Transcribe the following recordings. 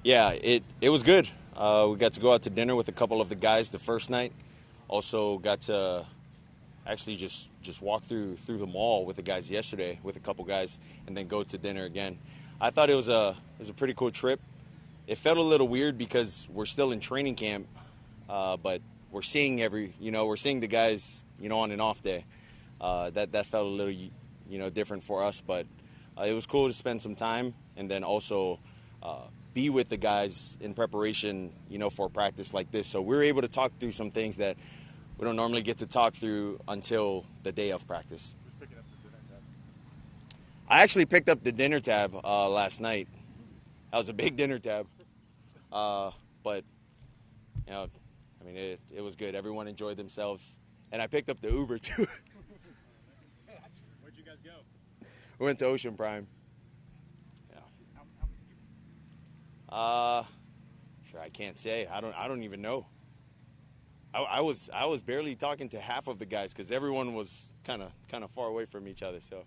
Yeah, it was good. We got to go out to dinner with a couple of the guys the first night. Also got to actually just walk through the mall with the guys yesterday with a couple guys, and then go to dinner again. I thought it was a pretty cool trip. It felt a little weird because we're still in training camp, but we're seeing we're seeing the guys on an off day. That felt a little different for us, but it was cool to spend some time and then also be with the guys in preparation for practice like this. So we were able to talk through some things that we don't normally get to talk through until the day of practice. I actually picked up the dinner tab last night. That was a big dinner tab, but it was good. Everyone enjoyed themselves, and I picked up the Uber too. Where'd you guys go? We went to Ocean Prime. Yeah. Sure, I can't say. I don't even know. I was barely talking to half of the guys because everyone was kind of far away from each other. So.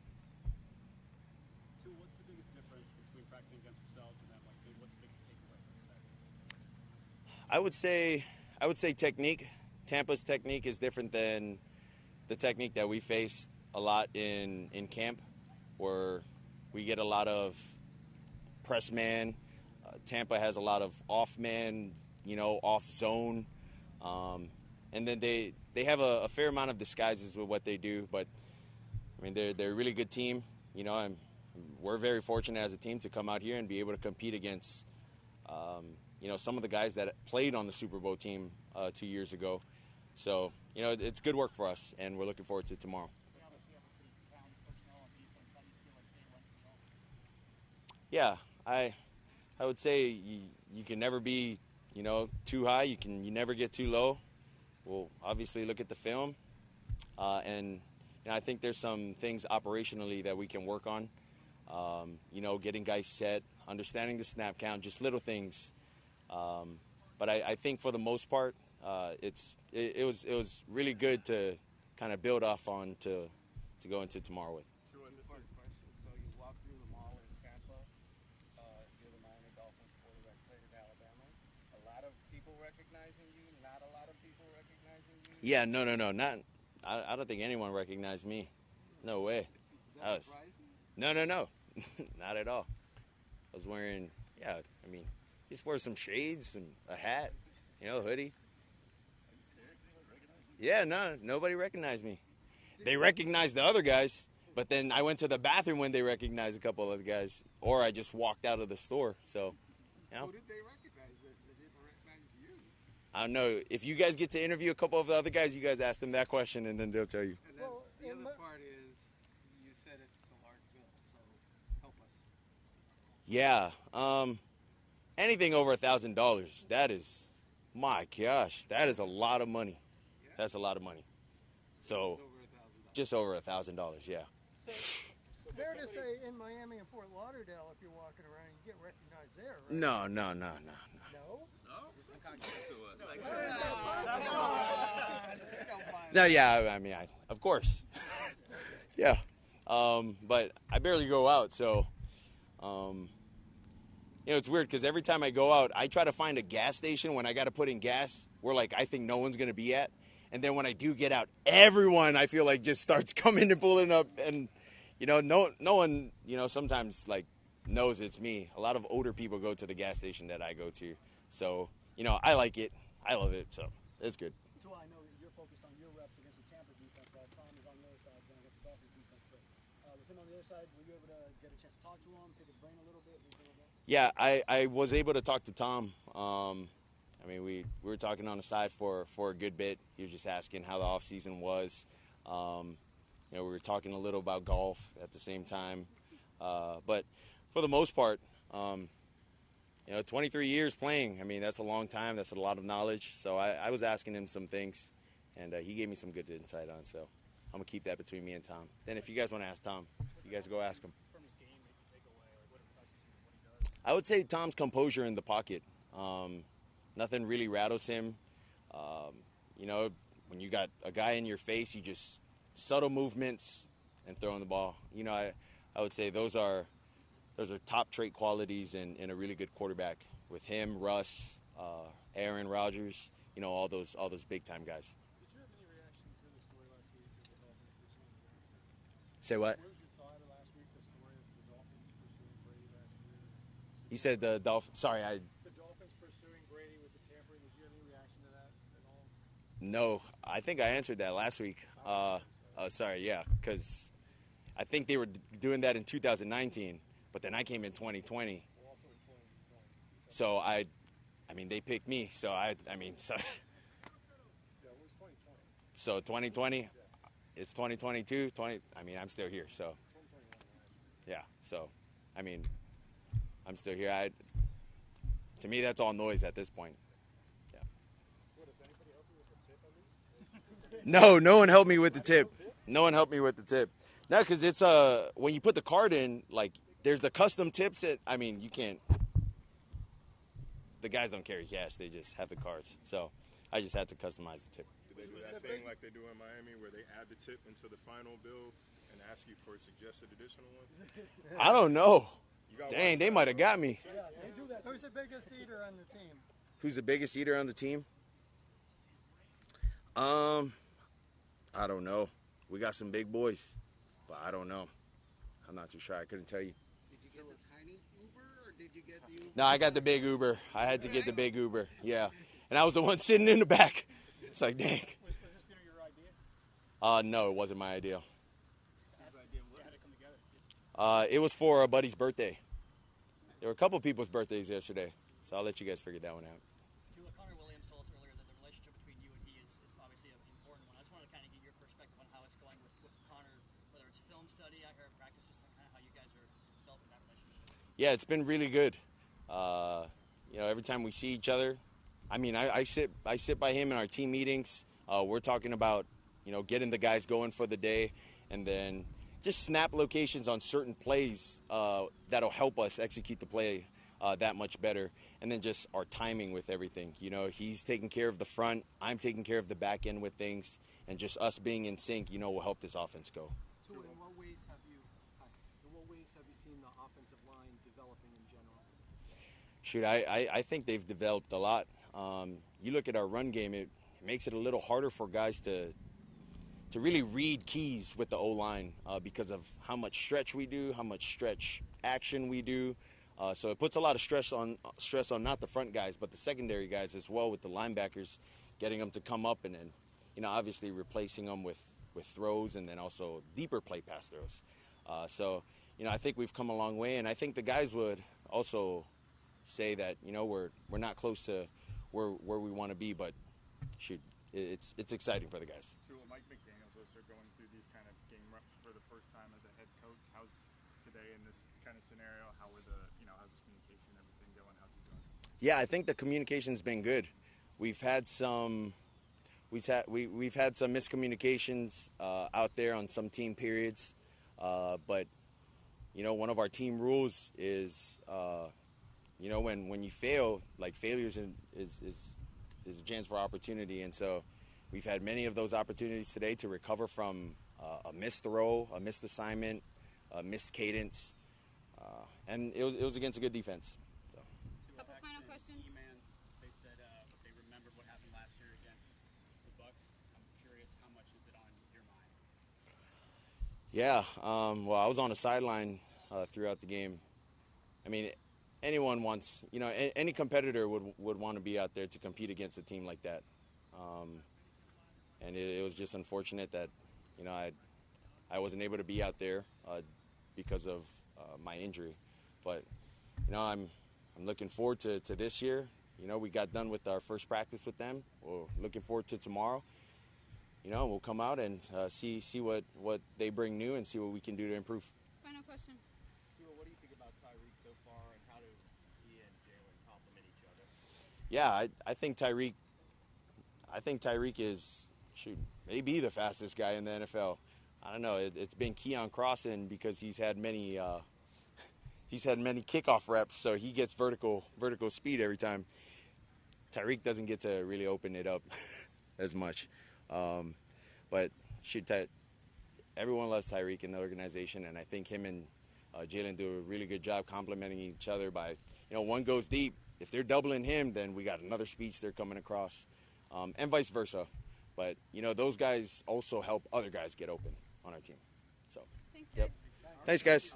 Tua, what's the biggest difference between practicing against yourselves and then what's the biggest takeaway? I would say technique. Tampa's technique is different than the technique that we faced a lot in camp, where we get a lot of press man. Tampa has a lot of off man, off zone. And then they have a fair amount of disguises with what they do, but I mean they're a really good team, and we're very fortunate as a team to come out here and be able to compete against some of the guys that played on the Super Bowl team 2 years ago. So it's good work for us, and we're looking forward to tomorrow. Yeah, I would say you can never be too high. You never get too low. We'll obviously look at the film, and I think there's some things operationally that we can work on. Getting guys set, understanding the snap count, just little things. But I think for the most part, it was really good to kind of build off on to go into tomorrow with. So you walk through the mall in Tampa. You're the Miami Dolphins quarterback, played at Alabama. A lot of people recognizing you, not a lot of people recognizing you. Yeah, no, not. I don't think anyone recognized me. No way. Is that surprising? No, not at all. I was wearing, just wear some shades and a hat, hoodie. Yeah, no, nobody recognized me. They recognized the other guys, but then I went to the bathroom when they recognized a couple of the guys, or I just walked out of the store. So, Who did they recognize that didn't recognize you? I don't know. If you guys get to interview a couple of the other guys, you guys ask them that question, and then they'll tell you. And then the other part is, you said it's a large bill, so help us. Yeah, anything over $1,000, that is, my gosh, that is a lot of money. Yeah? That's a lot of money. So, just over $1,000, yeah. So, fair to say in Miami and Fort Lauderdale, if you're walking around, you get recognized there, right? No. No? No, yeah, of course. Yeah. But I barely go out, so, it's weird because every time I go out, I try to find a gas station when I got to put in gas where, I think no one's going to be at. And then when I do get out, everyone, I feel like, just starts coming and pulling up. And, no one, sometimes, knows it's me. A lot of older people go to the gas station that I go to. So, I like it. I love it. So, it's good. Tua, I know you're focused on your reps against the Tampa defense, while Tom is on the other side going against the Dolphins defense. But with him on the other side, were you able to get a chance to talk to him, pick his brain a little bit? Yeah, I was able to talk to Tom. We were talking on the side for a good bit. He was just asking how the off season was. We were talking a little about golf at the same time. But for the most part, 23 years playing, that's a long time. That's a lot of knowledge. So I was asking him some things, and he gave me some good insight on. So I'm going to keep that between me and Tom. Then if you guys want to ask Tom, you guys go ask him. From his game, maybe take away, or what impresses you from what he does? I would say Tom's composure in the pocket. Nothing really rattles him. When you got a guy in your face, you just subtle movements and throwing the ball. I would say those are top trait qualities in a really good quarterback. with him, Russ, Aaron Rodgers, all those big time guys. Did you have any reaction to the story last week of the Dolphins pursuing Brady? Say what? What was your thought of last week, the story of the Dolphins pursuing Brady last year? You said the Dolphins. Sorry, The Dolphins pursuing Brady with the tampering. Did you have any reaction to that at all? no. I think I answered that last week. Sorry, yeah, because I think they were doing that in 2019, but then I came in 2020. Well, also in 2020. So I mean, they picked me. So so. Yeah, it was 2020. So 2020, it's 2022. I'm still here. So 2021. yeah. So, I'm still here. To me, that's all noise at this point. Yeah. What, if anybody helped you with the tip at least? No one helped me with the tip. No one helped me with the tip. No, because it's when you put the card in, like there's the custom tips that you can't. The guys don't carry cash; they just have the cards. So I just had to customize the tip. Do they do that thing like they do in Miami where they add the tip into the final bill and ask you for a suggested additional one? I don't know. You gotta Dang, watch they that. might have got me. Yeah, they do that. Who's the biggest eater on the team? Who's the biggest eater on the team? I don't know. We got some big boys, but I don't know. I'm not too sure. I couldn't tell you. Did you get the tiny Uber or did you get the Uber? No, I got the big Uber. I had to get the big Uber. Yeah, and I was the one sitting in the back. It's like, dang. Was this dinner your idea? No, it wasn't my idea. Whose idea? How did it come together? It was for a buddy's birthday. There were a couple people's birthdays yesterday, so I'll let you guys figure that one out. Tua, Connor Williams told us earlier that the relationship between you and he is obviously an important one. I just wanted to kind of get your perspective on how it's going with Connor, whether it's film study, I heard practice, just kind of how you guys are developing that relationship. Yeah, it's been really good. Every time we see each other, I sit by him in our team meetings. We're talking about, getting the guys going for the day, and then just snap locations on certain plays that'll help us execute the play that much better. And then just our timing with everything. He's taking care of the front, I'm taking care of the back end with things, and just us being in sync, will help this offense go. In what ways have you seen the offensive line developing in general? Shoot, I think they've developed a lot. You look at our run game, it makes it a little harder for guys to really read keys with the O-line because of how much stretch we do, how much stretch action we do. So it puts a lot of stress on not the front guys, but the secondary guys as well, with the linebackers, getting them to come up and then, obviously replacing them with throws, and then also deeper play pass throws. So I think we've come a long way, and I think the guys would also say that we're not close to where we want to be, but shoot, it's exciting for the guys. Tua, Mike McDaniels are going through these kind of game reps for the first time as a head coach. How's today in this kind of scenario? How's the communication, everything going? How's he doing? Yeah, I think the communication's been good. We've had some miscommunications out there on some team periods, but one of our team rules is when you fail, like failure is a chance for opportunity, and so we've had many of those opportunities today to recover from a missed throw, a missed assignment, a missed cadence, and it was against a good defense. So. Couple final questions. E-Man, they said they remembered what happened last year against the Bucks. I'm curious, how much is it on your mind? Yeah, well, I was on the sideline throughout the game. Anyone wants, any competitor would want to be out there to compete against a team like that. And it was just unfortunate that, I wasn't able to be out there because of my injury. But, I'm looking forward to this year. We got done with our first practice with them. We're looking forward to tomorrow. We'll come out and see what they bring new and see what we can do to improve. Final question. Tua, what do you think about Tyreek so far, and how do he and Jalen complement each other? Yeah, I think Tyreek is, maybe the fastest guy in the NFL. I don't know. It's been Keon Crossan because he's had many kickoff reps, so he gets vertical speed every time. Tyreek doesn't get to really open it up as much. But everyone loves Tyreek in the organization, and I think him and Jalen do a really good job complementing each other by, one goes deep, if they're doubling him, then we got another speedster coming across, and vice versa. But, you know, those guys also help other guys get open on our team. So, Thanks, guys. Thanks, guys.